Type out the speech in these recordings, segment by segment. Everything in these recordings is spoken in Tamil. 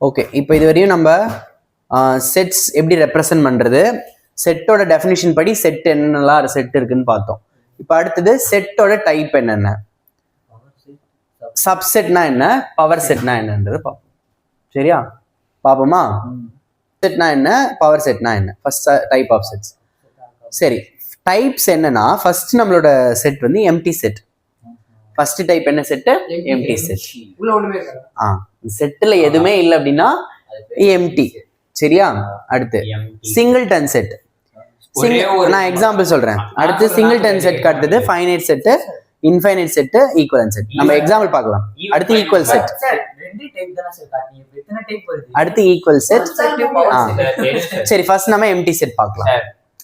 ஓகே, இப்போ இது வரையும் நம்ம செட்ஸ் எப்படி ரெப்ரசன்ட் பண்றது, செட்டோட டெஃபினிஷன் படி செட் என்னென்னலாம் செட் இருக்குன்னு பார்த்தோம். இப்போ அடுத்தது செட்டோட டைப் என்னென்ன, சப்செட்னா என்ன, பவர் செட்னா என்னன்றது பார்ப்போம். சரியா, பார்ப்போமா? செட்னா என்ன, பவர் செட்னா என்ன, ஃபர்ஸ்ட் டைப் ஆஃப் செட்ஸ். சரி, டைப்ஸ் என்னன்னா ஃபர்ஸ்ட் நம்மளோட செட் வந்து எம்டி செட். ஃபர்ஸ்ட் டைப் என்ன செட்? Empty set. செட்ல எதுவுமே இல்லை அப்படின்னா எம்டி. சரியா, அடுத்து சிங்கிள்டன் செட். நான் எக்ஸாம்பிள் சொல்றேன். அடுத்து சிங்கிள்டன் செட் அடுத்தது finite set, infinite set, equivalent set. நம்ம எக்ஸாம்பிள் பார்க்கலாம். அடுத்து ஈக்குவல் செட், அடுத்து ஈக்குவல் செட். சரி, ஃபர்ஸ்ட் நம்ம எம்டி செட் பார்க்கலாம்.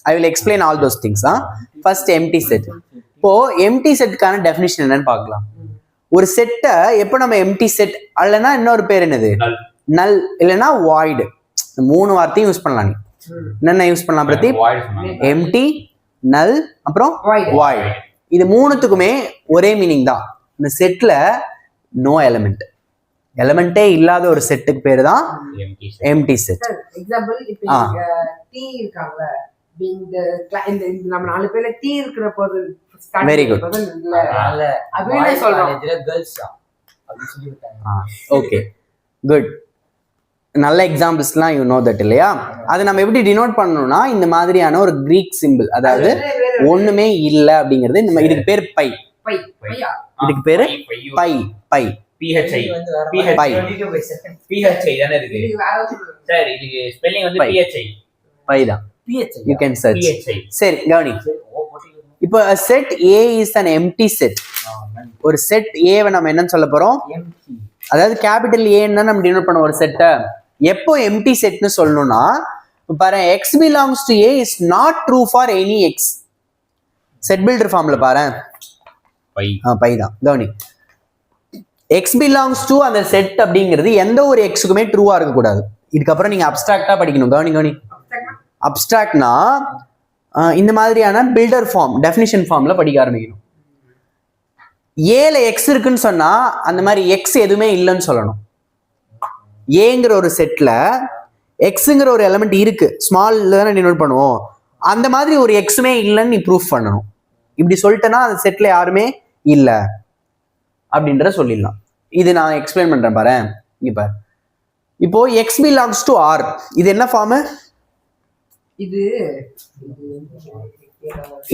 I will explain all those things. First empty set. இப்போ empty setக்கான டெஃபினிஷன் என்னன்னு பார்க்கலாம். ஒரு செட்டை எப்போ நம்ம எம்டி செட் அல்லனா இன்னொரு பேர் என்னது, நல் இல்லைன்னா வாய்டு. மூணு வார்த்தையும் யூஸ் பண்ணலாம். நீ என்னென்ன யூஸ் பண்ணலாம் பிரதீப்? எம்டி, நல், அப்புறம் வாய்டு. இது மூணுத்துக்குமே ஒரே மீனிங் தான். இந்த செட்ல நோ எலிமெண்ட், எலிமெண்டே இல்லாத ஒரு செட்டுக்கு பேர் தான் எம்டி செட். எக்ஸாம்பிள் இப்போ டி இருக்காங்கல, நம்ம நாலு பேர்ல டீ இருக்கிற போது வெரி குட். Okay, good. நல்ல எக்ஸாம்பிள்ஸ்லாம் யூ நோ தட் இல்லையா? அதை நம்ம எப்படி டினோட் பண்ணணும்னா இந்த மாதிரியான ஒரு கிரீக் சிம்பிள், அதாவது ஒண்ணுமே இல்லை அப்படிங்கிறது. இந்த இதுக்கு பேர் பை. இதுக்கு பேரு phi. Phi PHI phi PHI தானே இருக்கு சார். இதுக்கு ஸ்பெல்லிங் வந்து PHI பை தான். You can search. சரி, கவனி. இப்போ set A is an empty set. ஒரு செட் A வை நம்ம என்னன்னு சொல்ல போறோம்? அதாவது கேபிட்டல் A ன்னு நம்ம டினோட் பண்ண ஒரு செட்டை எப்போ எம்டி செட்னு சொல்லணும்னா, பாரு, x belongs to A is not true for any x. Set builder ஃபார்ம்ல பாரு, பை தான். கவனி, x belongs to அந்த செட் அப்படிங்கிறது எந்த ஒரு எக்ஸுக்குமே ட்ரூவா இருக்க கூடாது. இதுக்கப்புறம் நீங்க அப்ஸ்ட்ராக்டா படிக்கணும். கவனி. அப்ஸ்ட்ராக்ட்னா இந்த மாதிரியான பில்டர் ஃபார்ம், டெஃபினிஷன் ஃபார்ம்ல படிக்க ஆரம்பிக்கணும். ஏல எக்ஸ் இருக்குன்னு சொன்னா அந்த மாதிரி எக்ஸ் எதுவுமே இல்லைன்னு சொல்லணும். ஏங்கிற ஒரு செட்ல எக்ஸுங்கிற ஒரு எலிமெண்ட் இருக்கு, ஸ்மால் தானே டினோட் பண்ணுவோம். அந்த மாதிரி ஒரு எக்ஸுமே இல்லைன்னு நீ ப்ரூஃப் பண்ணணும். இப்படி சொல்லிட்டேன்னா அந்த செட்ல யாருமே இல்லை அப்படின்ற சொல்லிடலாம். இது நான் எக்ஸ்பிளைன் பண்றேன் பாரு. இப்போ எக்ஸ் பிலாங்ஸ் டு ஆர், இது என்ன ஃபார்ம்? இது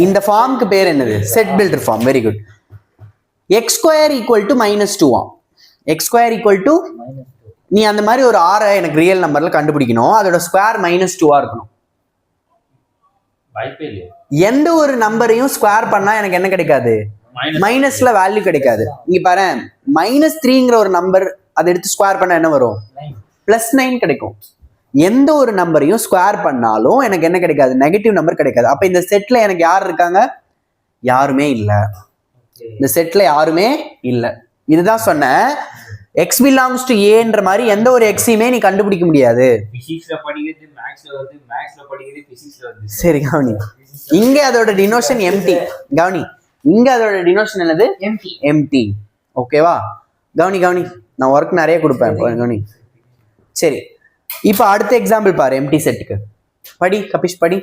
இந்த ஃபார்முக்கு பேர் என்னது? Set builder form. Very good. X square equal to -2 x square equal to, நீ அந்த மாதிரி ஒரு ஆரை எனக்கு ரியல் நம்பர்ல கண்டுபிடிக்கணும், அதோட ஸ்கொயர் -2 இருக்கணும். எந்த ஒரு நம்பரையும் ஸ்கொயர் பண்ணா எனக்கு என்ன கிடைக்காது? மைனஸ்ல வேல்யூ கிடைக்காது. இங்க பாரு, -3ங்கிற ஒரு நம்பர் அதை எடுத்து ஸ்கொயர் பண்ணா என்ன வரும்? +9 கிடைக்கும். எந்த ஒரு நம்பரையும் ஸ்கொயர் பண்ணாலும் எனக்கு என்ன கிடைக்காது? நெகட்டிவ் நம்பர் கிடைக்காது. அப்ப இந்த செட்ல எனக்கு யார் இருக்காங்க? யாருமே இல்ல. இந்த செட்ல யாருமே இல்ல. இதுதான் சொன்ன எக்ஸ் பிலாங்ஸ் டு ஏன்ற மாதிரி எந்த ஒரு எக்ஸையுமே நீ கண்டுபிடிக்க முடியாது. சரி, கவனி. இங்க அதோட டினோஷன் எம்டி. கவனி, இங்க அதோட டினோஷன் என்னது? எம்டி. ஓகேவா? கவனி. நான் ஒர்க் நிறைய கொடுப்பேன். கவனி. சரி, இப்போ அடுத்த எக்ஸாம்பிள் பாரு. எம்டி செட்டுக்கு படி. கபிஷ் படி.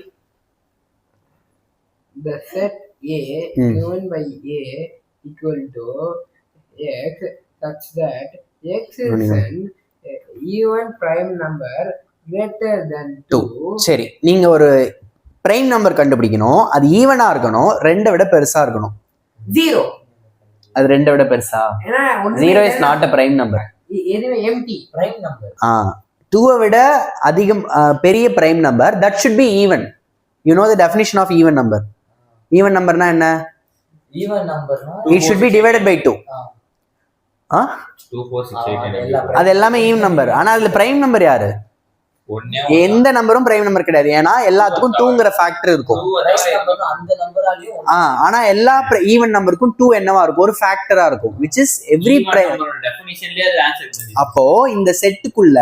The set A given by A equal to x such that x is an even prime number greater than 2. சரி, நீங்க ஒரு பிரைம் நம்பர் கண்டுபிடிக்கணும். அது ஈவனா இருக்கணும், 2 விட பெருசா இருக்கணும். 0. அது 2 விட பெருசா? 0 is not a prime number. எதுவே எம்டி prime number. 2 விட அதிகம் பெரிய prime number. That should be even. You know the definition of even number. Even நம்பர்னா என்ன? ஈவன் நம்பர்னா it should be divided by 2. 2 4 6 8 அது எல்லாமே ஈவன் நம்பர். ஆனா அதுல பிரைம் நம்பர் யாரு? எந்த நம்பரும் பிரைம் நம்பர் கிடையாது. ஏன்னா எல்லாத்துக்கும் 2ங்கிற ஃபேக்டர் இருக்கும். அந்த நம்பராலயும் ஆனா எல்லா ஈவன் நம்பருக்கும் 2 என்னவா இருக்கும்? ஒரு ஃபேக்டரா இருக்கும், which is every prime. அப்போ இந்த செட்டுக்குள்ள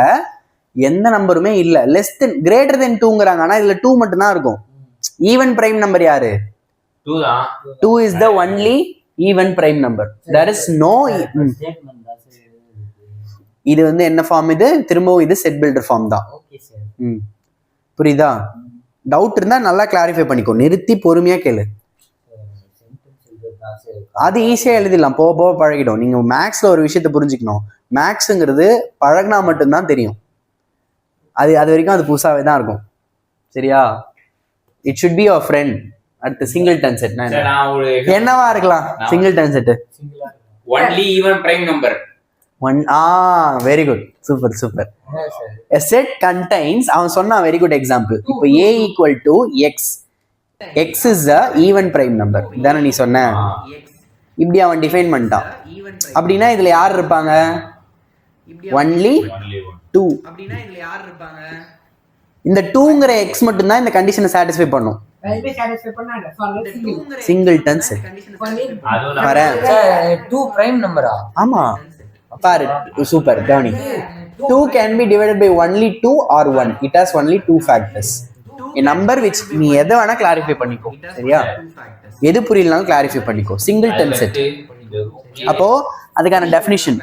எந்த நம்பருமே இல்ல. லெஸ் தென் கிரேட்டர் தென் 2ங்கறாங்க. ஆனா இதுல 2 மட்டும் தான் இருக்கும். ஈவன் பிரைம் நம்பர் யாரு? 2 தான். 2 is the only even prime number. There is no இது வந்து என்ன ஃபார்ம், இது திரும்பவும் இது செட் பில்டர் ஃபார்ம் தான். Okay sir. புரியுதா? டவுட் இருந்தா நல்லா கிளாரிஃபை பண்ணிக்கோ, நிறுத்தி பொறுமையா கேளு. அது ஈஸியா எழுதிடலாம், போக போக பழகிடும். நீங்க மேக்ஸ்ல ஒரு விஷயத்த புரிஞ்சுக்கணும், மேக்ஸுங்கிறது பழகினா மட்டும்தான் தெரியும். அது வரைக்கும் அது புதுசாவே தான் இருக்கும். சரியா? It should be your friend. அடுத்து சிங்கிள்டன் செட் என்னவா இருக்கலாம்? Singleton set only even prime number. Very good, super super. A set contains, அவன் சொன்னா வெரி குட் எக்ஸாம்பிள். இப்போ a equal to x, x is a even prime number தானே நீ சொன்ன. இப்படி அவன் டிஃபைன் பண்ணிட்டான். அப்படின்னா இதுல யார் இருப்பாங்க? ஒன்லி 2. அப்படின்னா இதுல யார் இருப்பாங்க? இந்த 2ங்கிற x மட்டும் தான் இந்த கண்டிஷனை சாட்டிஸ்ஃபை பண்ணும். Singleton set. பாரு 2 பிரைம் நம்பரா? ஆமா பாரு, சூப்பர் கவனி. 2 can be divided by only 2 or 1. It has only 2 factors. A number which நீ எதை வேணா கிளாரிஃபை பண்ணிக்கோ. சரியா? எது புரியலனாலும் கிளாரிஃபை பண்ணிக்கோ. Singleton set. அப்போ அதுக்கான definition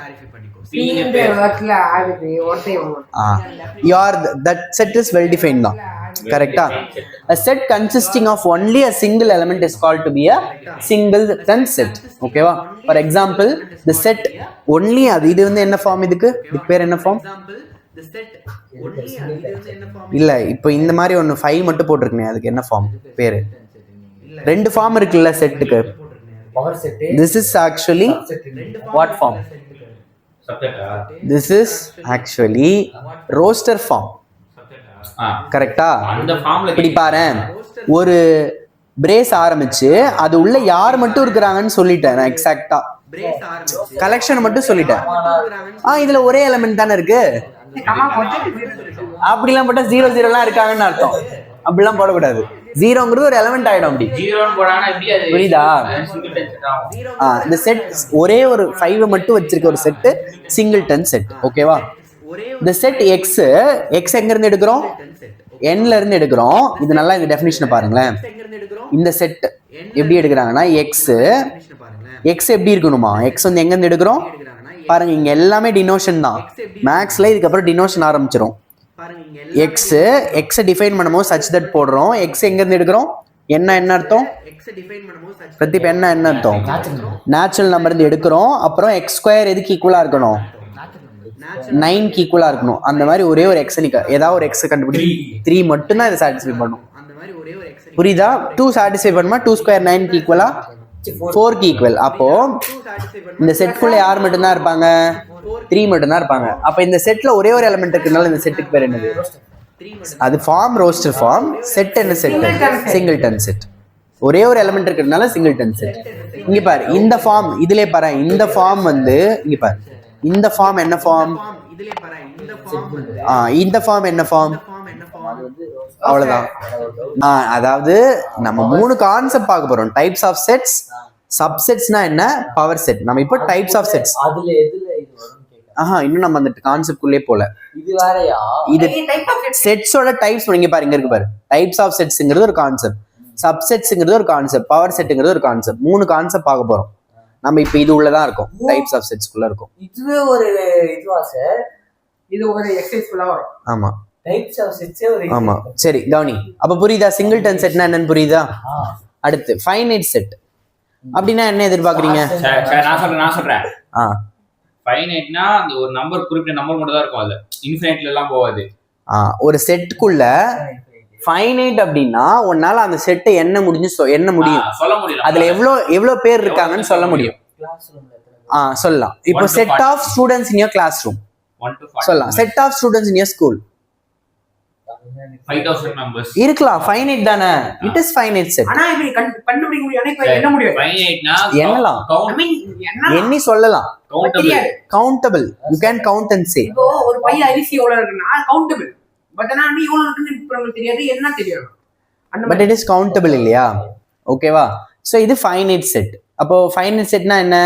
that set is well defined தான். கரெக்டா? A set consisting of only a single element is called to be a singleton set. ஓகேவா? For example the set only, இது வந்து என்ன ஃபார்ம்? இதுக்கு பேர் என்ன ஃபார்ம்? இல்ல இப்போ இந்த மாதிரி ஒன்னு 5 மட்டும் போட்டிருக்கேன், அதுக்கு என்ன ஃபார்ம் பேரு? 2 ஃபார்ம் இருக்குல்ல செட்டுக்கு. Power set. This is actually what form? This is actually roster form. கரெக்டா? இப்படி பாரு, ஒரு பிரேஸ் ஆரம்பிச்சு அது உள்ள யார் மட்டும் இருக்கிறாங்கன்னு சொல்லிட்டேன் நான். எக்ஸாக்டா கலெக்ஷன் மட்டும் சொல்லிட்டேன். இதுல ஒரே எலிமெண்ட் தானே இருக்கு. அப்படிலாம் போட்டா 0 0 இருக்காங்கன்னு அர்த்தம். அப்படிலாம் போடக்கூடாது. 0ங்கிறது ஒரு எலிமெண்ட் ஆயிடும். அப்படி புரியுதா? இந்த செட் ஒரே ஒரு 5 மட்டும் வச்சிருக்க ஒரு செட் சிங்கிள்டன் செட். ஓகேவா? இந்த செட் எக்ஸ் எங்க இருந்து எடுக்கிறோம்? என்ல இருந்து எடுக்கிறோம். இது நல்லா இந்த டெஃபினிஷனை பாருங்களேன். இந்த செட் எப்படி எடுக்கிறாங்கன்னா எக்ஸ் எப்படி இருக்கணுமா? எக்ஸ் வந்து எங்க இருந்து எடுக்கிறோம் பாருங்க. இங்க எல்லாமே டினோஷன் தான். மேக்ஸ்ல இதுக்கப்புறம் டினோஷன் ஆரம்பிச்சிடும். எக்ஸ் டிஃபைன் பண்ணும்போது சச் தட் போடுறோம். எக்ஸ் எங்க இருந்து எடுக்கிறோம்? என்ன அர்த்தம் பிரதீப்? என்ன அர்த்தம்? நேச்சுரல் நம்பர் இருந்து எடுக்கிறோம். அப்புறம் எக்ஸ் ஸ்கொயர் எதுக்கு ஈக்குவலா இருக்கணும்? 9க்கு ஈக்குவலா இருக்கணும். அந்த மாதிரி ஒரே ஒரு எக்ஸ் ஏதாவது ஒரு எக்ஸ் கண்டுபிடி. 3 மட்டும் தான் இதை சாட்டிஸ்ஃபை பண்ணும். புரியுதா? 2 சாட்டிஸ்ஃபை பண்ணுமா? 2 ஸ்கொயர் 9க்கு ஈக்குவலா 4க்கு ஈக்குவல். அப்போ இந்த செட்குள்ள யார் மட்டும்தான் இருப்பாங்க? 3 மட்டும்தான் இருப்பாங்க. அப்ப இந்த செட்ல ஒரே ஒரு எலிமெண்ட் இருக்குனால இந்த செட்டுக்கு பேர் என்னது? அது ஃபார்ம் ரோஸ்டர் ஃபார்ம். செட் என்ன செட்? Singleton set. ஒரே ஒரு எலிமெண்ட் இருக்கிறதுனால சிங்கிள்டன் செட். இங்க பாரு இந்த ஃபார்ம், இதுலயே பாரு இந்த ஃபார்ம் வந்து இங்க பாரு. இந்த ஃபார்ம் என்ன ஃபார்ம்? இந்த ஃபார்ம் என்ன ஃபார்ம்? அவ்வளவுதான். அதாவது நம்ம 3 கான்செப்ட் பார்க்க போறோம். டைப்ஸ் ஆஃப் செட்ஸ், சப்செட்ஸ்னா என்ன, பவர் செட். நம்ம இப்போ டைப்ஸ் ஆஃப் செட்ஸ். அதுல எதுல இது வரும் கேக்குறேன். இன்னும் நம்ம அந்த கான்செப்ட்குள்ளே போல. இது வேறயா? இது செட்ஸோட டைப்ஸ். நீங்க பாருங்க இருக்கு பாரு. டைப்ஸ் ஆஃப் செட்ஸ்ங்கிறது ஒரு கான்செப்ட், சப்செட்ஸ்ங்கிறது ஒரு கான்செப்ட், பவர் செட்ங்கிறது ஒரு கான்செப்ட். 3 கான்செப்ட் பார்க்க போறோம். நம்ம இப்போ இது உள்ளதான் இருக்கும். டைப்ஸ் ஆஃப் செட்ஸ்க்குள்ள இருக்கும். இதுவே ஒரு இதுவா சார்? இது ஒரு எக்ஸசைஸ்க்குள்ள வரும். ஆமா, டைப்ஸ் ஆஃப் செட்ஸே ஒரு. ஆமா, சரி கவனி. அப்ப புரியுதா? சிங்கிள்டன் செட்னா என்னன்னு புரியுதா? அடுத்து ஃபைனைட் செட் அப்படின்னா என்ன எதிர்பார்க்கறீங்க? நான் சொல்றேன். ஃபைனைட்னா அந்த ஒரு நம்பர், குறிப்பிட்ட நம்பர் மட்டும் தான் இருக்கும். அது இன்ஃபினிட்ல எல்லாம் போகாது. ஒரு செட்டுக்குள்ள ஃபைனைட் அப்படின்னா உன்னால அந்த செட்டை என்ன முடியும் சொல்ல முடியும். அதுல எவ்வளவு பேர் இருக்காங்கன்னு சொல்ல முடியும். சொல்லலாம். இப்போ set of students in your class room சொல்லலாம். Set of students in your school 5000 members இருக்கலாம். ஃபைனைட் தானே? It is finite set. ஆனா இது கண்டுபிடிக்க முடியாது. என்ன முடியாது? ஃபைனைட்னா என்னலாம் எண்ணி சொல்லலாம். Countable. You can count and say. இப்போ ஒரு பைய அரிசி எவ்வளவு இருக்குன்னா கவுண்டபிள். பட் ஆனா நீ எவ்வளவு இருக்குன்னு இப்ப நமக்கு தெரியாது. என்ன தெரியும்? பட் இட் இஸ் கவுண்டபிள் இல்லையா? ஓகேவா? சோ இது ஃபைனைட் செட். அப்போ ஃபைனைட் செட்னா என்ன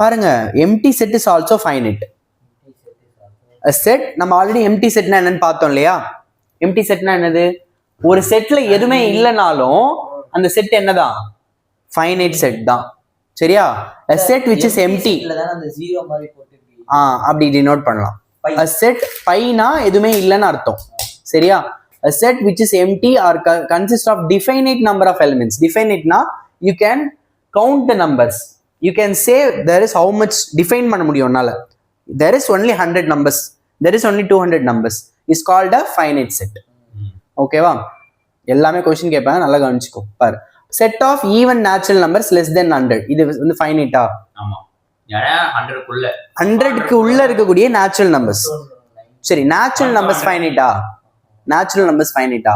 பாருங்க. Empty set is also finite. Set நம்ம ஆல்ரெடி எம்டி செட்னா என்னன்னு பார்த்தோம் இல்லையா? எம்டி செட்னா என்னது? ஒரு செட்ல எதுவுமே இல்லைனாலும் அந்த செட் என்னதான்? ஃபைனைட் செட் தான். சரியா? a set which is empty. இல்ல அந்த 0 மாதிரி போட்டுருக்கீங்க. அப்படி டினோட் பண்ணலாம். a set பைனா எதுவுமே இல்லைன்னு அர்த்தம். சரியா? a set which is empty or consists of definite number of elements. definite na you can count the numbers, you can say there is how much define பண்ண முடியும் உன்னால. there is only 100 numbers, there is only 200 numbers is called a finite set. ஓகேவா? எல்லாமே क्वेश्चन கேட்பாங்க, நல்லா கவனிச்சுக்கோ. பாரு, set of even natural numbers less than 100 இது வந்து ஃபைனைட்டா? ஆமா, யாரா 100 குள்ள 100க்கு உள்ள இருக்கக்கூடிய நேச்சுரல் நம்பர்ஸ். சரி, நேச்சுரல் நம்பர்ஸ் ஃபைனைட்டா? நேச்சுரல் நம்பர்ஸ் ஃபைனைட்டா?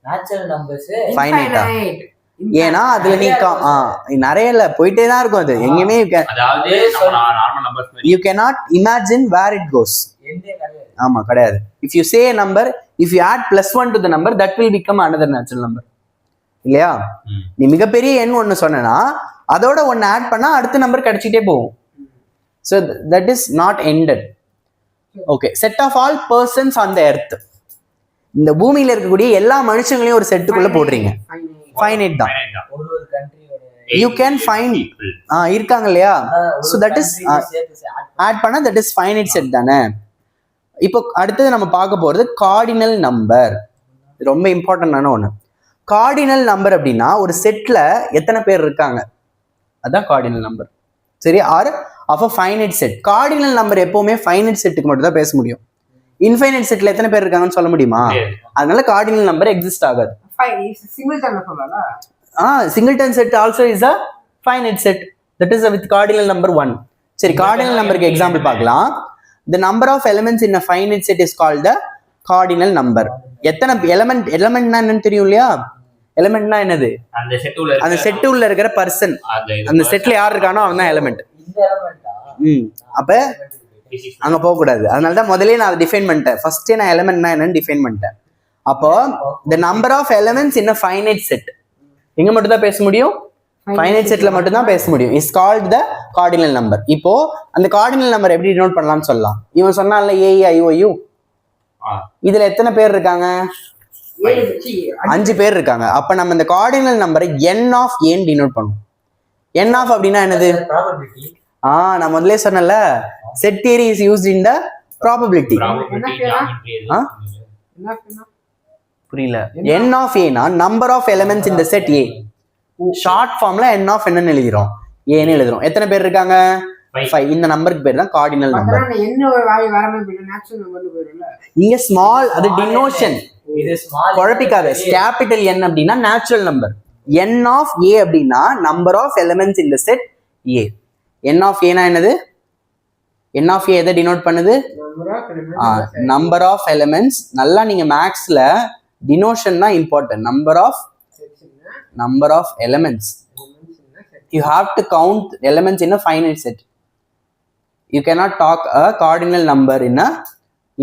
நேச்சுரல் நம்பர்ஸ் ஃபைனைட்டா? ஏன்னா அதுல நீ நிறைய இல்ல, போயிட்டே தான் இருக்கும் அது, எங்கேயுமே அதாவது normal numbers you cannot imagine where it goes. எந்தே கிடையாது. ஆமா, கிடையாது. if you say a number, if you add +1 to the number, that will become another natural number. இல்லையா? நீ மிகப்பெரிய எண் ஒன்னு சொன்னா அதோட ஒன்னு ஆட் பண்ணா அடுத்த நம்பர் கிடைச்சிட்டே போகும். so that is not ended. okay, set of all persons on the earth. இந்த பூமியில இருக்கக்கூடிய எல்லா மனுஷங்களையும் ஒரு செட்டுக்குள்ள போடுறீங்க, ஃபைனைட் தான். ஒரு ஒரு கண்ட்ரியோட you can find இருக்காங்க இல்லையா? so that is add பண்ணா that is finite set தானே. இப்போ அடுத்தது நம்ம பார்க்க போறது கார்டினல் நம்பர். ரொம்ப இம்பார்ட்டன்டான ஒண்ணு. கார்டினல் நம்பர் அப்படின்னா ஒரு செட்ல எத்தனை பேர் இருக்காங்க, அதான் கார்டினல் நம்பர். சரி, are of a finite set. Cardinal number எப்பவுமே ஃபைனைட் செட்டுக்கு மட்டும் தான் பேச முடியும். இன்ஃபைனைட் செட்ல எத்தனை பேர் இருக்காங்கன்னு சொல்ல முடியுமா? அதனால கார்டினல் நம்பர் எக்ஸிஸ்ட் ஆகாது. Singleton set also is a finite set, that is with cardinal number 1. சரி, கார்டினல் நம்பருக்கு எக்ஸாம்பிள் பார்க்கலாம். the number of elements in a finite set is called the cardinal number. எத்தனை எலிமெண்ட்னா என்னன்னு தெரியும் இல்லையா? எலிமெண்ட்னா என்னது? அந்த செட் உள்ள இருக்கிற பர்சன், அந்த செட்ல யார் இருக்கானோ அவன் தான் எலிமெண்ட். இந்த எலிமெண்டா? அப்ப அங்க போக கூடாது. அதனால தான் முதல்லயே நான் அதை டிஃபைன் பண்ணிட்டேன். ஃபர்ஸ்டே நான் எலிமெண்ட்னா என்னன்னு டிஃபைன் பண்ணிட்டேன். அப்போ the number of elements in a finite set எங்க மட்டும் தான் பேச முடியும்? ஃபைனைட் செட்ல மட்டும் தான் பேச முடியும். Is called the cardinal number. இப்போ அந்த கார்டினல் நம்பர் எப்படி டினோட் பண்ணலாம்னு சொல்லலாம். இவன் சொன்னான்ல AEIOU, இதுல எத்தனை பேர் இருக்காங்க? 5 பேர் இருக்காங்க. அப்ப நம்ம இந்த கார்டினல் நம்பரை n of a ன்னு டினோட் பண்ணுவோம். n of அப்படின்னா என்னது? ப்ராபபிலிட்டி. நான் முதல்ல சொன்னல, set theory is used in the probability. புரியல? n of a னா number of elements in the set A. Short ஃபார்ம்ல n of n ன்னு எழுதிரோம், a ன்னு எழுதுறோம். எத்தனை பேர் இருக்காங்க? 5. இந்த நம்பருக்கு பேர் தான் கார்டினல் நம்பர். இங்க ஸ்மால், அது டினோஷன், இது ஸ்மால் குழப்பிக்காத. கேபிட்டல் N அப்படின்னா natural number, n of a அப்படின்னா number of elements in the set A. n of a னா என்னது? n of a எதை டினோட் பண்ணுது? Number of elements. நல்லா நீங்க மேக்ஸ்ல டினோஷன் தான் important. number of elements, you have to count elements in a finite set. you cannot talk a cardinal number in a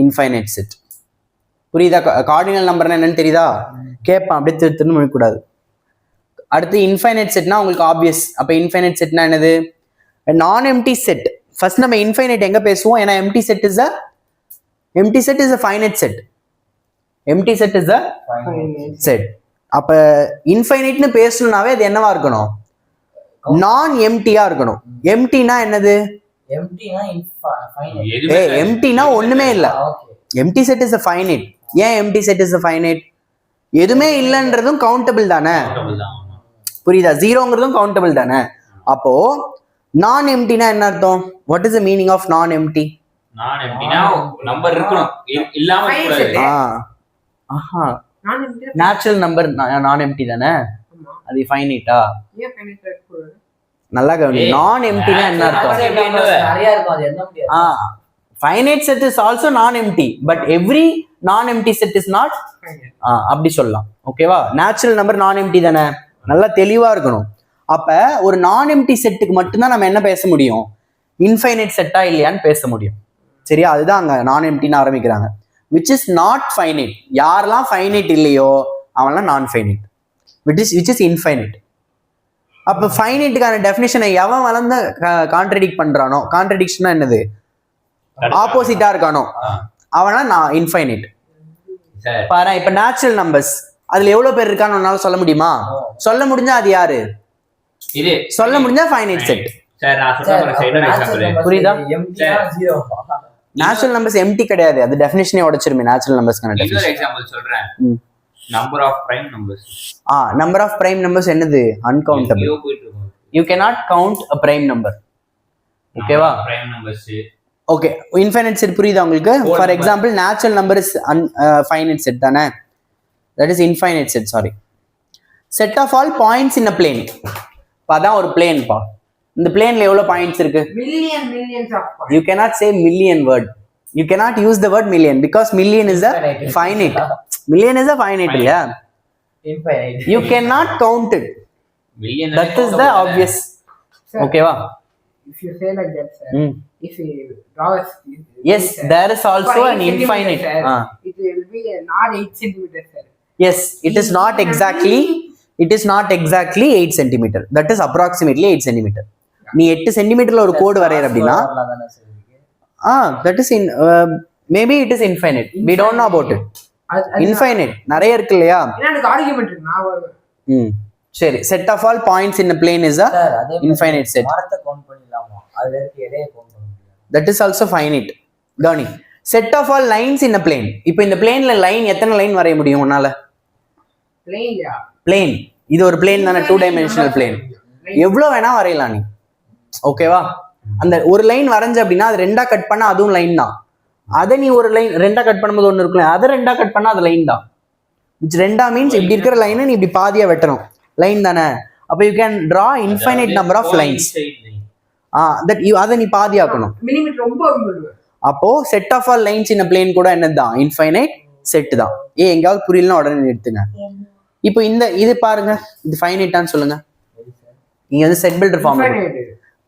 infinite set. புரியுதா? கார்டினல் நம்பர்னா என்னன்னு தெரியுதா? கேட்பான், அப்படியே திருன்னு முடிக்க கூடாது. அடுத்து இன்ஃபைனைட் செட்னா உங்களுக்கு ஆப்வியஸ். அப்ப இன்ஃபைனைட் செட்னா என்னது? Non empty set. ஃபர்ஸ்ட் நம்ம இன்ஃபைனைட் எங்க பேசுவோம்? ஏன்னா empty set is a finite set. empty set is a set. அப்ப இன்ஃபைனைட்னு பேசணும்னாவே அது என்னவா இருக்கணும்? நான் எம்டியா இருக்கணும். எம்டினா என்னது? எம்டினா இன்ஃபைனைட். எம்டினா ஒண்ணுமே இல்ல. Empty set is a finite. ஏன் empty set is a finite? எதுவுமே இல்லன்றதும் கவுண்டபிள் தானே. புரியுதா? ஜீரோங்கிறதும் கவுண்டபிள் தானே. அப்போ நான் எம்டினா என்ன அர்த்தம்? What is the meaning of non empty? Non எம்டினா நம்பர் இருக்கணும், இல்லாம இருக்கக்கூடாது. நேச்சுரல் நம்பர் நான் எம்டி தானே, அது ஃபைனைட்டா? நல்லா கவனி. நான் எம்டினா என்ன அர்த்தம்? நிறைய இருக்கும், அது என்ன முடியாது. finite set is also non-empty, but every non-empty set is not. அப்படி சொல்லலாம். ஓகேவா? நேச்சுரல் நம்பர் நான் எம்டி தானே, நல்லா தெளிவா இருக்கணும். அப்ப ஒரு நான் எம்டி செட்டுக்கு மட்டும்தான் நம்ம என்ன பேச முடியும்? இன்ஃபைனைட் செட்டா இல்லையான்னு பேச முடியும். சரியா? அதுதான் அங்க நான் எம்டின்னு ஆரம்பிக்கிறாங்க. which is not finite. யாரெல்லாம் ஃபைனைட் இல்லையோ அவன்லாம் நான் ஃபைனைட், which is infinite. அப்ப ஃபைனைட்டுக்கான டெஃபினிஷனை எவன் வளர்ந்த கான்ட்ரடிக்ட் பண்றானோ, கான்ட்ரடிக்ஷனா என்னது? ஆப்போசிட்டா இருக்கானோ அவனா நான் இன்ஃபைனைட். பாரு, இப்ப நேச்சுரல் நம்பர்ஸ் அதுல எவ்வளவு பேர் இருக்கான்னு உன்னால சொல்ல முடியுமா? சொல்ல முடிஞ்சா அது யாரு? சொல்ல முடிஞ்சா ஃபைனைட் செட். சார் நான் சொல்ற சைடு எக்ஸாம்பிள் புரியுதா? எம்டினா 0. நேச்சுரல் நம்பர்ஸ் எம்டி கிடையாது, அது டெஃபினிஷனே உடைச்சிருமே நேச்சுரல் நம்பர்ஸ்க்கான இன்னொரு டெஃபினிஷன். எக்ஸாம்பிள் சொல்றேன். Number of prime numbers. Number of prime numbers என்னது? Uncountable. You cannot count a prime number. ஓகேவா? Prime numbers. Okay, infinite set புரியுதா உங்களுக்கு? For example natural number is finite set தானே, that is infinite set. Sorry, set of all points in a plane. அதான் ஒரு பிளேன்பா. இந்த பிளேன்ல எவ்வளவு பாயிண்ட்ஸ் இருக்கு? millions of points. You cannot say million word. You cannot use the word million because million is a finite. Million is a finite, yeah. Infinite. You cannot count it. Million That is the obvious. Sir, Okay, va? if you say like that, sir, if you draw a Yes, sir, there is also for an 8 infinite. centimeter, sir, it will be not 8 centimeters, sir. Yes, it is not exactly. It is not exactly 8 centimeter. That is approximately 8 centimeter. நீ 8 சென்டிமீட்டர்ல ஒரு கோடு வரையற அப்படின்னா that is in maybe it is infinite. We don't know about it. Infinite நிறைய இருக்கு இல்லையா? எனக்கு ஆர்குமெண்ட் இருக்கு நான் வருவேன். சரி, set of all points in a plane is a infinite set. மரத்தை கவுண்ட் பண்ணிடலாமா? அதுல இருக்க எடையை கவுண்ட் பண்ண முடியாது. That is also finite. கவனி, set of all lines in a plane. இப்போ இந்த பிளேன்ல லைன் எத்தனை லைன் வரைய முடியும் உன்னால? பிளேன்யா பிளேன், இது ஒரு பிளேன் தானே, 2 dimensional பிளேன். எவ்வளவு வேணா வரையலாம் நீ. ஓகேவா? அந்த ஒரு லைன் வரைஞ்ச அப்படின்னா அது ரெண்டா கட் பண்ணா அதுவும் லைன் தான். அதை நீ ஒரு லைன் ரெண்டா கட் பண்ணும்போது ஒன்று இருக்குல்ல, அதை ரெண்டா கட் பண்ணா அது லைன் தான். ரெண்டா மீன்ஸ் இப்படி இருக்கிற லைனை நீ இப்படி பாதியா வெட்டணும், லைன் தானே. அப்ப you can draw infinite number of lines. That you அதை நீ பாதியாக்கணும். மினிமீட்டர் ரொம்ப பண்ணுவேன். அப்போ set of all lines in plane கூட என்னதுதான்? இன்ஃபைனைட் செட் தான். எங்காவது புரியலன்னா உடனே நிறுத்துங்க. இப்போ இது பாருங்க, இது ஃபைனைட்டான்னு சொல்லுங்க. நீங்க வந்து செட் பில்டர் ஃபார்ம்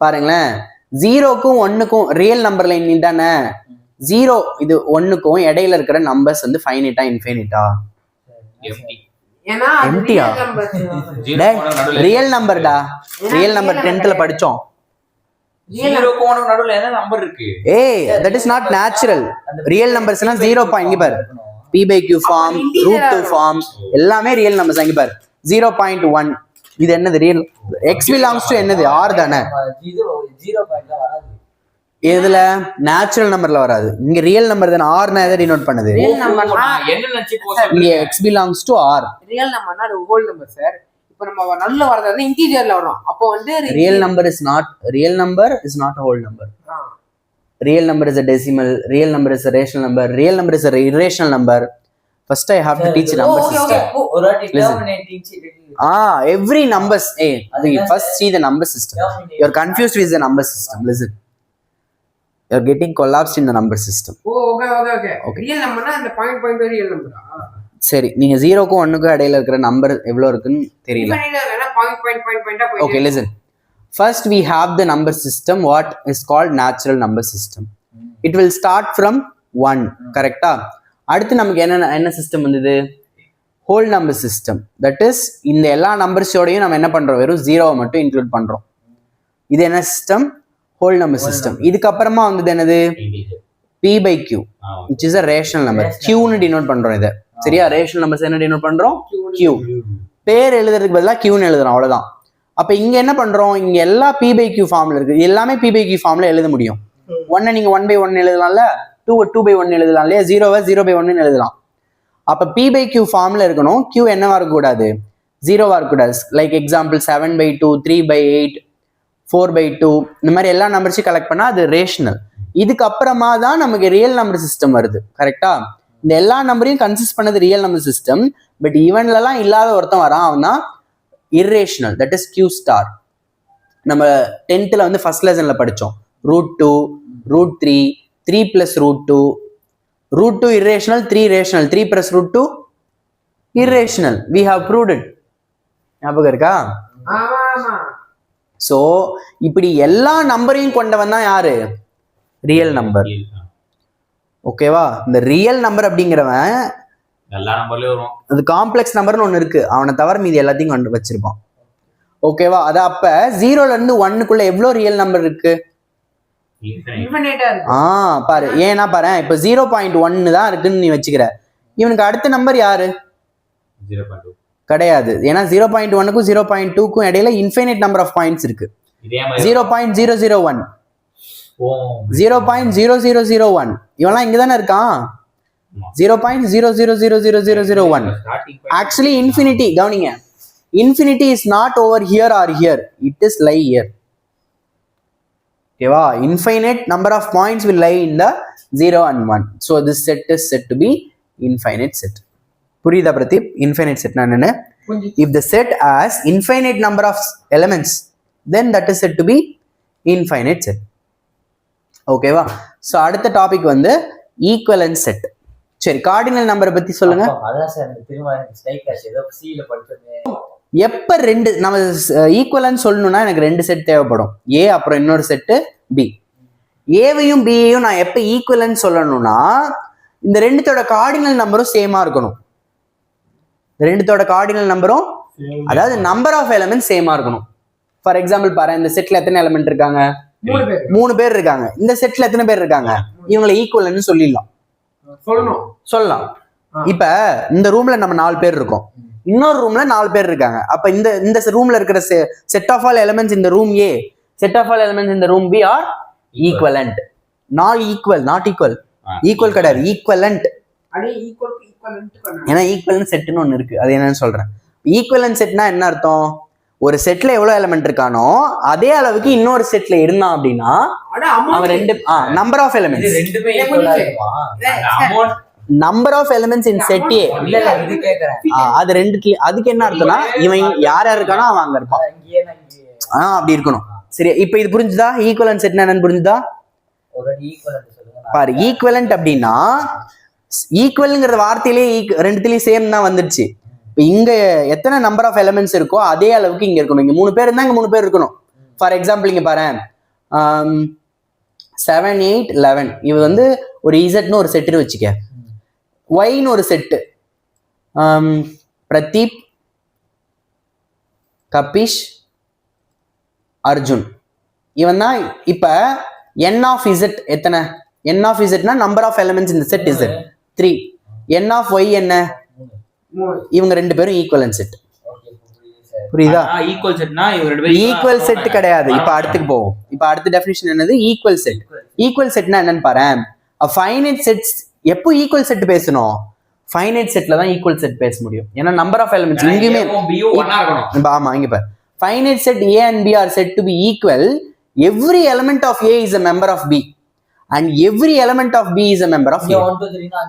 பாருங்களேன். 0க்கும் 1க்கும் ரியல் நம்பர் லைன் தானே. 0 இது 1க்கும் இடையில இருக்கிற நம்பர்ஸ் வந்து ஃபைனைட்டா இன்ஃபைனைட்டா? எம்டியா? ரியல் நம்பர்டா, ரியல் நம்பர் 10th படிச்சோம். 0க்கு நடுவுல என்ன நம்பர் இருக்கு? ஏய், that is not natural. Real numbers எல்லாம் 0 பாயிண்ட். இங்க பாரு, p/q ஃபார்ம், √2 ஃபார்ம் எல்லாமே ரியல் நம்பர்ஸ். இங்க பாரு 0.1. இது என்னது? ரியல். x belongs to என்னது? r தானே. 0 பாயிண்ட் தான் வராது. இதுல நேச்சுரல் நம்பர்ல வராது. இங்க ரியல் நம்பர் தானே. r னா எதை டினோட் பண்ணுது? ரியல் நம்பர்னா என்ன நினைச்சு போஸ் இங்க x belongs to r. Real நம்பர்னா அது ஹோல் நம்பர் சார். இப்போ நம்ம நல்ல வரது வந்து இன்டிஜர்ல வரும். அப்போ வந்து real number is not a whole number. Real number is a decimal. Real number is a rational number. Real number is a irrational number. First I have to teach number system. ஒரு வாட்டி terminating Every numbers. We first see the number system. You're confused with the number system. Listen, you're getting collapsed in the number system. Okay. Real நம்பர்னா அந்த பாயிண்ட் ரியல் நம்பரா? சரி, நீங்க 0க்கும் 1க்கும் இடையில இருக்கிற நம்பர் எவ்வளவு இருக்குன்னு தெரியல. Okay, listen. First we have the number system, what is called natural number system. It will start from 1, correctா? அடுத்து நமக்கு என்ன சிஸ்டம் வந்தது? Whole number system. That is இந்த எல்லா நம்பர்ஸோடையும் நம்ம என்ன பண்றோம்? வெறும் 0வை மட்டும் இன்க்ளூட் பண்றோம். இது என்ன சிஸ்டம்? Whole number system. இதுக்கப்புறமா வந்தது என்னது? p/q, which is a rational number. q னு டினோட் பண்றோம் இதை. சரியா? ரேஷனல் நம்பர்ஸ் என்ன டினோட் பண்றோம்? q. பேர் எழுதுறதுக்கு பதிலா q னு எழுதுறோம், அவ்வளவுதான். அப்ப இங்க என்ன பண்றோம்? இங்க எல்லா p/q ஃபார்ம்ல இருக்கு. எல்லாமே p/q ஃபார்ம்ல எழுத முடியும். 1 நீங்க 1/1 எழுதலாம்ல, 2/1 எழுதலாம் இல்லையா? 0வை 0/1 எழுதலாம். அப்ப p/q ஃபார்ம்ல இருக்கணும். q என்னவா இருக்க கூடாது? 0வா இருக்க கூடாது. லைக் எக்ஸாம்பிள் 7/2, 3/8, 4/2 இந்த மாதிரி எல்லா நம்பர்ஸையும் கலெக்ட் பண்ணா அது ரேஷனல். இதுக்கு அப்புறமா தான் நமக்கு ரியல் நம்பர் சிஸ்டம் வருது. கரெக்டா? இந்த எல்லா நம்பரையும் கன்சிஸ்ட் பண்ணது ரியல் நம்பர் சிஸ்டம். பட் ஈவன்லாம் இல்லாத ஒருத்தன் வரான், அவன் தான் irrational. that is q star. நம்ம 10th வந்து ஃபர்ஸ்ட் லெசன்ல படிச்சோம். √2, √3, 3 plus √2. √2 irrational, 3 rational. 3 plus √2 irrational. We have proved it. ஞாபகம் இருக்கா? சோ இப்படி எல்லா நம்பரையும் கொண்டவன் தான் யாரு? Real number. ஓகேவா? இந்த ரியல் நம்பர் அப்படிங்கிறவன் எல்லா நம்பர்லயும் வரும். அது காம்ப்ளெக்ஸ் நம்பர்னு ஒன்று இருக்கு, அவனை தவிர மீதி எல்லாத்தையும் கொண்டு வச்சிருப்பான். ஓகேவா? அது அப்ப 0ல இருந்து 1க்குள்ள எவ்வளவு ரியல் நம்பர் இருக்கு? பாரு. ஏன்னா பாரு, இப்ப 0.1 தான் இருக்குன்னு நீ வச்சுக்கிற. இவனுக்கு அடுத்த நம்பர் யாரு? 0.2 கிடையாது. ஏன்னா 0.1க்கும் 0.2க்கும் இடையில இன்ஃபைனைட் நம்பர் ஆஃப் பாயிண்ட்ஸ் இருக்கு. இதே மாதிரி 0.001 0.00001 இவெல்லாம் இங்க தானே இருக்கான் 0.0000001 ஆக்சுவலி இன்ஃபினிட்டி கவனிங்க infinity is not over here or here, it is lie here. Okay, infinite number of points will lie in the 0 and 1. So this set is said to be infinite set. புரியுதா Pradeep infinite set na enna? If the set has infinite number of elements, then that is said to be infinite set. Okay வா? So அடுத்த டாபிக் வந்து equivalent set. சரி கார்டினல் நம்பரை பத்தி சொல்லுங்க. அதான் சார் திரும்ப ஸ்ட்ரைக் ஆச்சு ஏதோ சில படிச்சது. எப்ப ரெண்டு நம்ம ஈக்குவலன்னு சொல்லணும்னா எனக்கு ரெண்டு செட் தேவைப்படும் ஏ அப்புறம் இன்னொரு செட்டு பி ஏவையும் பியையும் நான் எப்ப ஈக்குவலன்னு சொல்லணும்னா இந்த ரெண்டுத்தோட கார்டினல் நம்பரும் சேமா இருக்கணும் ரெண்டுத்தோட கார்டினல் நம்பரும் அதாவது நம்பர் ஆஃப் எலிமெண்ட் சேமா இருக்கணும் ஃபார் எக்ஸாம்பிள் பாரு இந்த செட்ல எத்தனை எலிமெண்ட் இருக்காங்க 3 பேர் இருக்காங்க இந்த செட்ல எத்தனை பேர் இருக்காங்க இவங்களை ஈக்குவல்னு சொல்லலாம் இப்ப இந்த ரூம்ல நம்ம 4 பேர் இருக்கோம் இன்னொரு ரூம்ல 4 பேர் இருக்காங்க அப்ப இந்த ரூம்ல இருக்கிற செட் ஆஃப் ஆல் எலிமெண்ட்ஸ் இந்த room A set of all elements இந்த room B are equivalent not equal கிடையாது ஈக்குவலன்ட் ஏன்னா ஈக்குவலன்ட் செட்னு ஒண்ணு இருக்கு அது என்னன்னு சொல்றேன் ஈக்குவலன்ட் செட்னா என்ன அர்த்தம் ஒரு செட்ல எவ்வளவு எலிமெண்ட் இருக்கானோ அதே அளவுக்கு இன்னொரு செட்ல இருந்தான் அப்படின்னா அவன் ரெண்டு நம்பர் ஆஃப் எலிமெண்ட்ஸ் ரெண்டுமே ஈக்குவலா இருக்குமா number of elements in set A இது கேக்குறேன் அது ரெண்டுல அதுக்கு என்ன அர்த்தம்னா இவன் யார் இருக்கானோ அவன் அங்க இருப்பான் அப்படி இருக்கணும் சரி இப்ப இது புரிஞ்சுதா ஈக்குவலன்ட் செட்னா என்னன்னு புரிஞ்சுதா பாரு ஈக்குவலன்ட் அப்படின்னா ஈக்குவல்ங்கிற வார்த்தையிலே ரெண்டுத்துலயும் சேம் தான் வந்துருச்சு இப்ப இங்க எத்தனை நம்பர் ஆஃப் எலிமெண்ட்ஸ் இருக்கோ அதே அளவுக்கு இங்க இருக்கணும் இங்க 3 பேர் இருந்தா இங்க 3 பேர் இருக்கணும் ஃபார் எக்ஸாம்பிள் இங்க பாரு 7 8 11 இது வந்து ஒரு இசட்னு ஒரு செட்டுன்னு வச்சுக்க ஒய்னு ஒரு செட்டு பிரதீப் கபிஷ் அர்ஜுன் இவன் தான் இப்ப n ஆஃப் இசட் எத்தனை n ஆஃப் இசட்னா நம்பர் ஆஃப் எலிமெண்ட்ஸ் இந்த set Z 3 n of Y என்ன இவங்க ரெண்டு பேரும் ஈக்குவலன்ட் செட் புரியுதா ஈக்குவல் செட்னா இவங்க ரெண்டு பேரும் ஈக்குவல் செட் கிடையாது இப்ப அடுத்துக்கு போவோம் இப்ப அடுத்த டெஃபினிஷன் என்னது ஈக்குவல் செட்னா என்னன்னு பாரு ஃபைனைட் செட்ஸ் எப்போ ஈக்குவல் செட் பேசணும் ஃபைனைட் செட்ல தான் ஈக்குவல் செட் பேச முடியும் ஏன்னா நம்பர் ஆஃப் எலிமெண்ட்ஸ் இங்கேயுமே ஆமா இங்க பாரு finite set A and B are said to be equal every element of A is a member of b and every element of b is a member of a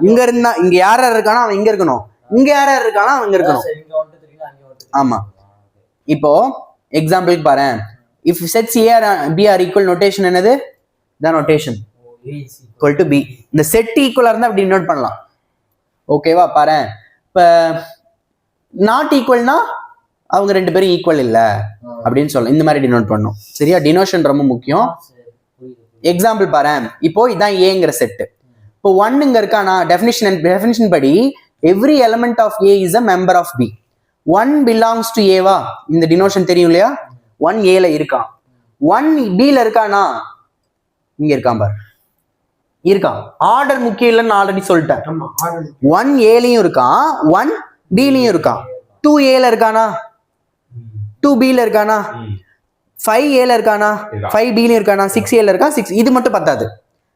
இங்க இருந்தா இங்க யார் இருக்கானோ அவன் இங்க இருக்கணும் இங்க யார் இருக்கானோ அவன் இங்க இருக்கணும் ஆமா இப்போ எக்ஸாம்பிளுக்கு பாரு if sets a and b are equal notation என்னது the notation equal to b இந்த செட் ஈக்குவலா இருந்தா அப்படி நோட் பண்ணலாம் ஓகேவா பாரு இப்ப நாட் ஈக்குவல்னா அவங்க ரெண்டு பேரும் ஈக்குவல் இல்ல அப்படின்னு சொல்லலாம் இந்த மாதிரி டினோட் பண்ணும் சரியா டினோஷன் ரொம்ப முக்கியம் எக்ஸாம்பிள் பாரு இப்போ இதான் ஏங்கிற செட் இப்போ 1 இங்க இருக்கானா டெஃபினிஷன் படி every element of A is a member of b 1 belongs to ஏவா இந்த டினோஷன் தெரியும் இல்லையா 1 ஏல இருக்கான் 1 b ல இருக்கானா இங்க இருக்கான் பாரு இருக்கான் ஆர்டர் முக்கியம் இல்லைன்னு ஆல்ரெடி சொல்லிட்டேன் 1 ஏலையும் இருக்கான் 1 b லயும் இருக்கான் 2 ஏல இருக்கானா 2 b ல இருக்கானா 5 ஏல இருக்கானா 5 b லயும் இருக்கானா 6 ஏல இருக்கா 6 இது மட்டும் பத்தாது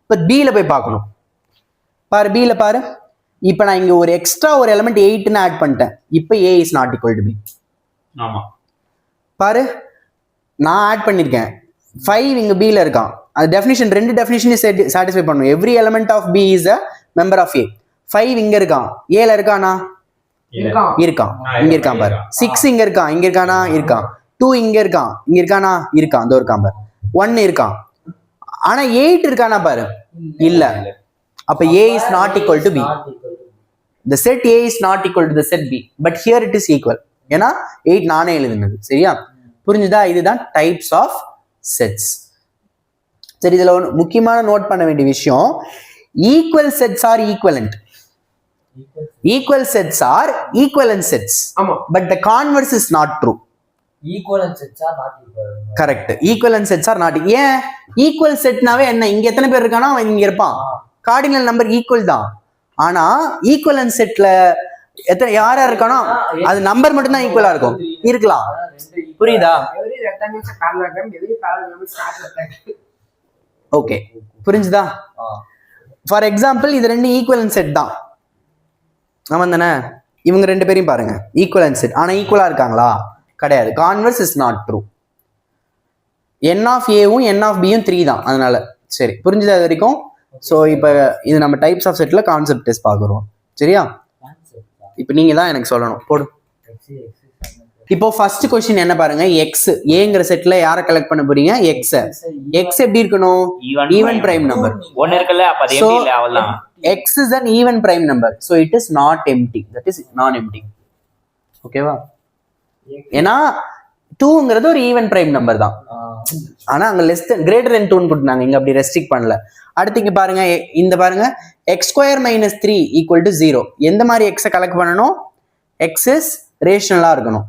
இப்ப b ல போய் பார்க்கணும் பாரு b ல பாரு இப்ப நான் இங்க ஒரு எக்ஸ்ட்ரா ஒரு எலிமெண்ட் 8 ன்னு ஆட் பண்ணிட்டேன் இப்ப a is not equal to b ஆமா பாரு நான் ஆட் பண்ணிருக்கேன் 5 இங்க b ல இருக்கான் அது டெஃபினிஷன் ரெண்டு டெஃபினிஷனையும் சாட்டிஸ்ஃபை பண்ணும் every element of b is a member of a 5 இங்க இருக்கான் a ல இருக்கானா இருக்கான் இங்க இருக்கான் பாரு 6 இங்க இருக்கான் இங்க இருக்கானா இருக்கான் 2 இங்க இருக்கானா இருக்கான் அந்த இருக்கான் பாரு 1 இருக்கான் ஆனா 8 இருக்கானா பாரு இல்ல அப்ப a is not equal to b the set a is not equal to the set b but here it is equal ஏன்னா 8 நானே எழுதுனது சரியா புரிஞ்சுதா இதுதான் டைப்ஸ் ஆஃப் செட்ஸ் சரி இதுல முக்கியமான நோட் பண்ண வேண்டிய விஷயம் equal sets are equivalent equal sets are equivalent sets but the converse is not true equivalent sets are not equal correct equivalent sets are not ஏன் equal setனாவே என்ன இங்க எத்தனை பேர் இருக்கானோ அவன் இங்க இருப்பான் கார்டினல் நம்பர் ஈக்குவல் தான் ஆனா equivalent setல எத்தனை யார் இருக்கானோ அது நம்பர் மட்டும் தான் ஈக்குவலா இருக்கும் இருக்கலாம் புரியுதா rectangles are parallelogram, every parallelogram starts rectangle. Okay, புரிஞ்சுதா? ஃபார் எக்ஸாம்பிள் இது ரெண்டு ஈக்குவலன்ட் செட் தான், ஆமாம் தானே? இவங்க ரெண்டு பேரையும் பாருங்க, ஈக்குவலன்ட் செட். ஆனால் ஈக்குவலாக இருக்காங்களா? கிடையாது. Converse is not true. N of ஏவும் என் ஆஃப் பியும் 3 தான். அதனால சரி, புரிஞ்சுது அது வரைக்கும்? ஸோ இப்போ இது நம்ம டைப்ஸ் ஆஃப் செட்டில் கான்செப்ட் டெஸ்ட் பார்க்குறோம். சரியா? இப்போ நீங்கள் தான் எனக்கு சொல்லணும். போடு. இப்போ ஃபர்ஸ்ட் கொஸ்டின் என்ன பாருங்க, எக்ஸ் ஏங்கிற செட்ல யாரை கலெக்ட் பண்ண போறீங்க? எக்ஸ். எக்ஸ் எப்படி இருக்கணும்? Even prime number. ஒன்னு இருக்குல்ல, அப்ப அது எம்டி இல்ல, அவ்வளவுதான். X is an even prime number, so it is not empty, that is non-empty. ஓகேவா? ஏன்னா 2ங்கிறது ஒரு ஈவன் பிரைம் நம்பர் தான். ஆனா அங்க லெஸ் தென் கிரேட்டர் தென் 2ன்னு கொடுத்தாங்க, இங்க அப்படி ரெஸ்ட்ரிக்ட் பண்ணல. அடுத்து இங்க பாருங்க, இந்த பாருங்க x² - 3 = 0. எந்த மாதிரி எக்ஸை கலெக்ட் பண்ணணும்? எக்ஸ் இஸ் ரேஷனலா இருக்கணும்.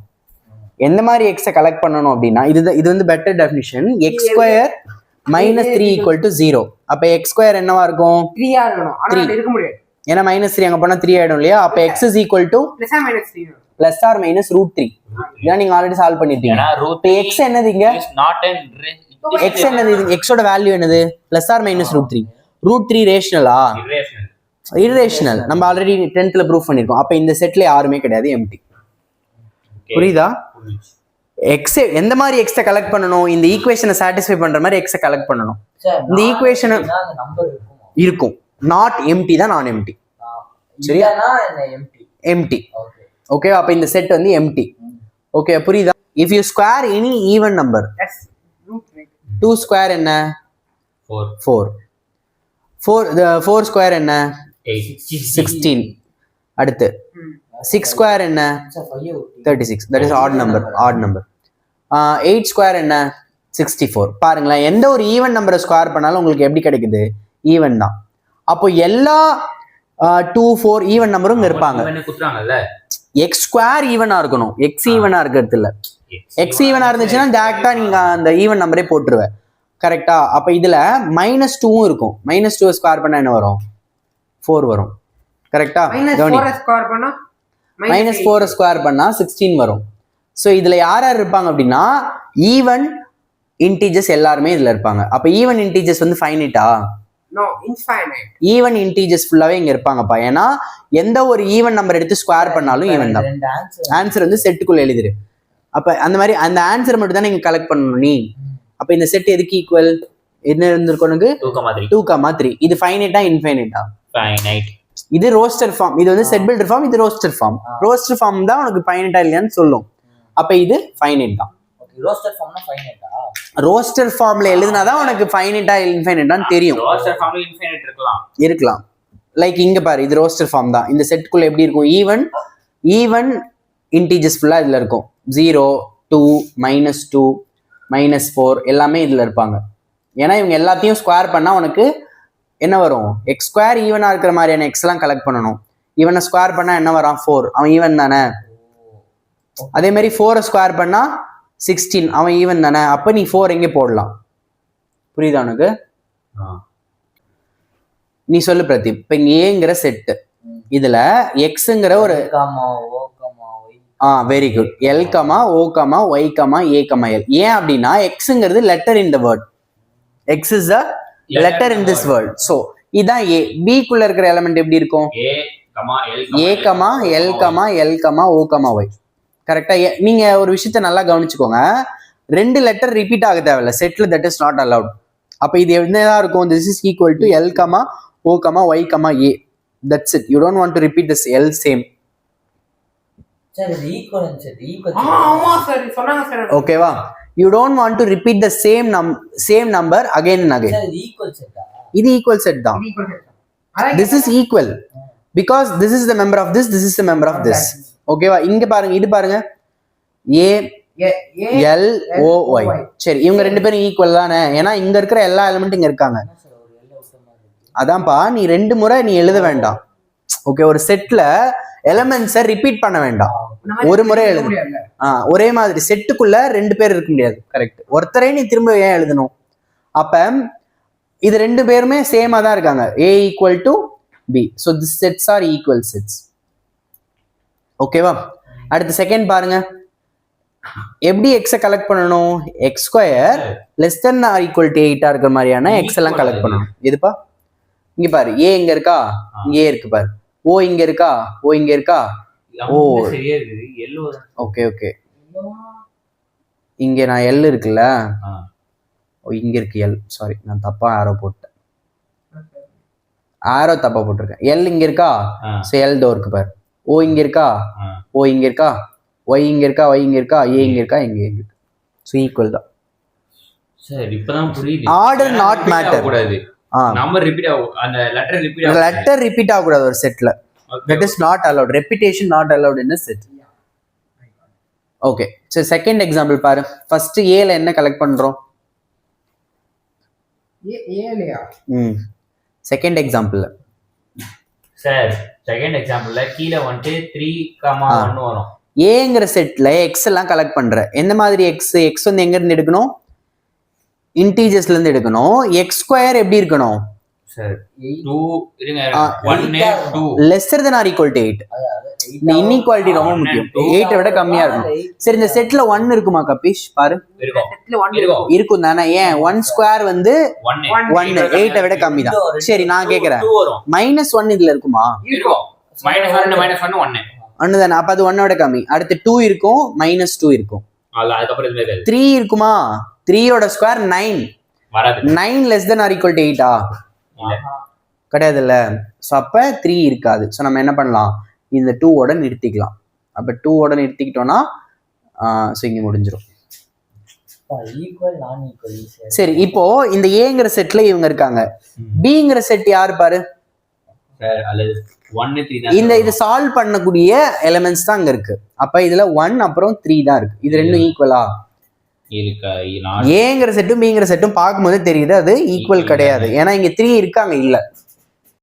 எந்த மாதிரி எக்ஸை கலெக்ட் பண்ணணும் அப்படின்னா, இது வந்து பெட்டர் டெஃபினிஷன். x² - 3 = 0. அப்ப x² என்னவா இருக்கும்? 3 ஆ இருக்கணும். ஆனா அது இருக்க முடியாது. ஏன்னா -3 அங்க போனா 3 ஆயிடும் இல்லையா? அப்ப x is equal to +or √3. இதான் நீங்க ஆல்ரெடி சால்வ் பண்ணிட்டீங்க. ஏன்னா x என்னது இங்க? நாட் அண்ட் x என்னது? x ஓட வேல்யூ என்னது? +or -√3. √3 ரேஷனலா? இர்ரேஷனல். நம்ம ஆல்ரெடி 10th ப்ரூஃப் பண்ணிருக்கோம். அப்ப இந்த செட்ல யாருமே கிடையாது, எம்டி. புரியுதா? எக்ஸ் எந்த மாதிரி எக்ஸை கலெக்ட் பண்ணணும்? இந்த ஈக்குவேஷனை சாட்டிஸ்ஃபை பண்ற மாதிரி எக்ஸை கலெக்ட் பண்ணணும். இந்த ஈக்குவேஷன் இருக்கும். நாட் எம்டி தான் நான் எம்டி. சரியா? எம்டி. ஓகே, அப்ப இந்த செட் வந்து எம்டி. ஓகே, புரியுதா? If u square any even number, 2² என்ன? 4. 4² என்ன? 16. அடுத்து 6² என்ன? 36. that is odd number. 8² என்ன? 64. பாருங்களேன், எந்த ஒரு ஈவன் நம்பரை ஸ்கொயர் பண்ணாலும் உங்களுக்கு எப்படி கிடைக்குது? ஈவன் தான். அப்போ எல்லா 2, 4 ஈவன் நம்பரும் இருப்பாங்க. x² ஈவனா இருக்கணும், எக்ஸ் ஈவனா இருக்கிறது இல்ல. எக்ஸ் ஈவனா இருந்துச்சுன்னா டேரக்டா நீங்க அந்த ஈவன் நம்பரே போட்டுருவேன். கரெக்டா? அப்ப இதுல -2 இருக்கும். -2 ஸ்கொயர் பண்ணா என்ன வரும்? 4 வரும். கரெக்டா? -4 ஸ்கொயர் பண்ணா -4 ஸ்கொயர் பண்ணா 16 வரும். ஸோ இதுல யார் யார் இருப்பாங்க அப்படின்னா, ஈவன் இன்டீஜர்ஸ் எல்லாருமே இதுல இருப்பாங்க. அப்ப ஈவன் இன்டீஜர்ஸ் வந்து ஃபைனைட்டா? No, infinite. ஈவன் இன்டீஜர்ஸ் ஃபுல்லாவே இங்க இருப்பாங்கப்பா. ஏன்னா எந்த ஒரு ஈவன் நம்பர் எடுத்து ஸ்கொயர் பண்ணாலும் ஈவன் தான். ஆன்சர் வந்து செட்டுக்குள்ள எழுதிரு. அப்ப அந்த மாதிரி அந்த ஆன்சர் மட்டும் தான் நீங்க கலெக்ட் பண்ணணும் நீ. அப்ப இந்த செட் எதுக்கு ஈக்குவல்? என்ன இருந்திருக்கும் உனக்கு? 2,3. இது ஃபைனைட்டா இன்ஃபைனைட்டா? ஃபைனைட். இது ரோஸ்டர் ஃபார்ம், இது வந்து செட் பில்டர் ஃபார்ம், இது ரோஸ்டர் ஃபார்ம். ரோஸ்டர் ஃபார்ம் தான் உனக்கு ஃபைனைட்டா இல்லையான்னு சொல்லும். அப்ப இது ஃபைனைட் தான். ரோஸ்டர் ஃபார்ம்னா ஃபைனைட்டா? ரோஸ்டர் ஃபார்ம்ல எழுதுனாதான் உனக்கு ஃபைனைட்டா இன்ஃபைனைட்டான்னு தெரியும். ரோஸ்டர் ஃபார்ம்ல இன்ஃபைனைட் இருக்கலாம். லைக் இங்க பாரு, இது ரோஸ்டர் ஃபார்ம் தான். இந்த செட்டுக்குள்ள எப்படி இருக்கும்? ஈவன் இன்டீஜர்ஸ் ஃபுல்லா இதுல இருக்கும். 0, 2, -2, -4 எல்லாமே இதுல இருப்பாங்க. ஏன்னா இவங்க எல்லாத்தையும் ஸ்கொயர் பண்ணா உனக்கு என்ன வரும்? x² ஈவனா இருக்கிற மாதிரியான எக்ஸ் எல்லாம் கலெக்ட் பண்ணணும். ஈவனை ஸ்கொயர் பண்ணா என்ன வரும்? 4. அவன் ஈவன் தானே. அதே மாதிரி 4 ஸ்கொயர் பண்ணா 16. அவன் ஈவன் தானே. அப்ப நீ 4 எங்கே போடலாம்? புரியுதா உனக்கு? நீ சொல்லு பிரதீப். இப்ப இங்க ஏங்கிற செட்டு, இதுல எக்ஸ்ங்கிற ஒரு very good. L, O, Y, A, L. ஏன் அப்படின்னா எக்ஸ்ங்கிறது letter in the word. X is a letter in this word. So இதான் ஏ. பி குள்ள இருக்கிற எலிமெண்ட் எப்படி இருக்கும்? A, L, O, Y. கரெக்டா? நீங்க ஒரு விஷயத்த நல்லா கவனிச்சுக்கோங்க. 2 லெட்டர் ரிப்பீட் ஆக தேவையில்ல செட்ல. That is not allowed. அப்ப இது என்னதான் இருக்கும்? This is equal to L, O, Y, A. That's it. You don't want to repeat this L same. ஓகேவா? You don't want to repeat the same number again and again. இது ஈக்குவல் செட் தான். This is equal because this is the member of this, this is the member of this. ஓகேவா? இங்க பாருங்க, இது பாருங்க, A, L, O, Y. சரி, இவங்க 2 பேரும் ஈக்குவல் தானே. ஏன்னா இங்க இருக்கிற எல்லா எலிமெண்ட் இங்க இருக்காங்க. அதான்ப்பா, நீ 2 முறை நீ எழுத வேண்டாம். ஓகே, ஒரு செட்ல எலிமெண்ட்ஸை ரிப்பீட் பண்ண வேண்டாம், ஒரு முறை எழுது. ஒரே மாதிரி செட்டுக்குள்ள 2 பேர் இருக்க முடியாது. கரெக்ட். ஒருத்தரே நீ திரும்ப ஏன் எழுதணும்? அப்ப இது 2 பேருமே சேமா தான் இருக்காங்க. A equal to B. So this sets are equal sets. ஓகேவா? அடுத்து செகண்ட் பாருங்க. எப்படி எக்ஸை கலெக்ட் பண்ணணும்? X square less than or equal to 8 இருக்கிற மாதிரியான எக்ஸ் எல்லாம் கலெக்ட் பண்ணணும். எதுப்பா? இங்க பாரு, ஏ எங்க இருக்கா? இங்கே இருக்கு பாரு. ஓ இங்க இருக்கா? ஓ இங்க இருக்கா? ஓ சரியா இருக்குது. எல்லோ. Okay okay. இங்க நான் எல் இருக்குல்ல, ஓ இங்க இருக்கு எல். சாரி, நான் தப்பா ஆரோ போட்டேன். ஆரோ தப்பா போட்டிருக்கேன். எல் இங்க இருக்கா? சோ எல் தோ இருக்கு பாரு. ஓ இங்க இருக்கா? ஓ இங்க இருக்கா? ஒய் இங்க இருக்கா? ஒய் இங்க இருக்கா? ஏ இங்க இருக்கா? இங்க இருக்கு. சோ ஈக்குவல் தான். சரி, இப்பதான் புரியுது. Order not matter. கூடாது. நம்பர் ரிப்பீட் ஆகும். அந்த லெட்டர் ரிப்பீட் ஆகும். லெட்டர் ரிப்பீட் ஆக கூடாது ஒரு செட்ல. That is not allowed. Repetition not allowed in a set. Okay. So second example பாரு. First A ல என்ன கலெக்ட் பண்றோம்? ஏலையா? Second example. சார், செகண்ட் எக்ஸாம்பிள்ல கீழ வந்துட்டு 3,1 வரும். ஏங்கிற செட்ல எக்ஸ் எல்லாம் கலெக்ட் பண்ற. எந்த மாதிரி எக்ஸ்? எக்ஸ் வந்து எங்க இருந்து எடுக்கணும்? இன்டீஜர்ஸ்ல இருந்து எடுக்கணும். எக்ஸ் ஸ்கொயர் எப்படி இருக்கணும்? சார் 2 இருங்க. 1 2 lesser than or equal to 8. இந்த இன்இக்வாலிட்டி ரொம்ப முக்கியம். 8 விட கம்மியா இருக்கும். சரி, இந்த செட்ல 1 இருக்குமா கபீஷ்? பாரு, இருக்கும் தானே. ஏன் 1 ஸ்கொயர் வந்து 1 8 விட கம்மி தான். சரி, நான் கேக்குறேன், -1 இதுல இருக்குமா? இருக்கும். -1 1 1 தானே. அப்ப அது 1 விட கம்மி. அடுத்து 2 இருக்கும், -2 இருக்கும். அதுக்கப்புறம் இதுல 3 இருக்குமா? 3 ஓட ஸ்கொயர் 9 வராது. 9 less than or equal to 8 கிடையாது இல்ல. சோ அப்ப 3 இருக்காது. சோ நம்ம என்ன பண்ணலாம்? இந்த 2 ஓட நிறுத்திக்கலாம். அப்ப 2 ஓட நிறுத்திக்கிட்டோம்னா சோ இங்க முடிஞ்சிரும். ஈக்குவல் நான் ஈக்குவல். சரி, இப்போ இந்த ஏங்கிற செட்ல இவங்க இருக்காங்க. பிங்கிற செட் யாரு பாரு? சார் அல்லது 1 3 தான். இந்த இது சால்வ் பண்ணக்கூடிய எலிமெண்ட்ஸ் தான் அங்க இருக்கு. அப்ப இதுல 1 அப்புறம் 3 தான் இருக்கு. இது ரெண்டும் ஈக்குவலா இருக்கா? ஏங்கிற செட்டும் பிங்கிற செட்டும் பார்க்கும்போது தெரியுது அது ஈக்குவல் கிடையாது. ஏன்னா இங்க 3 இருக்கு, அங்க இல்ல.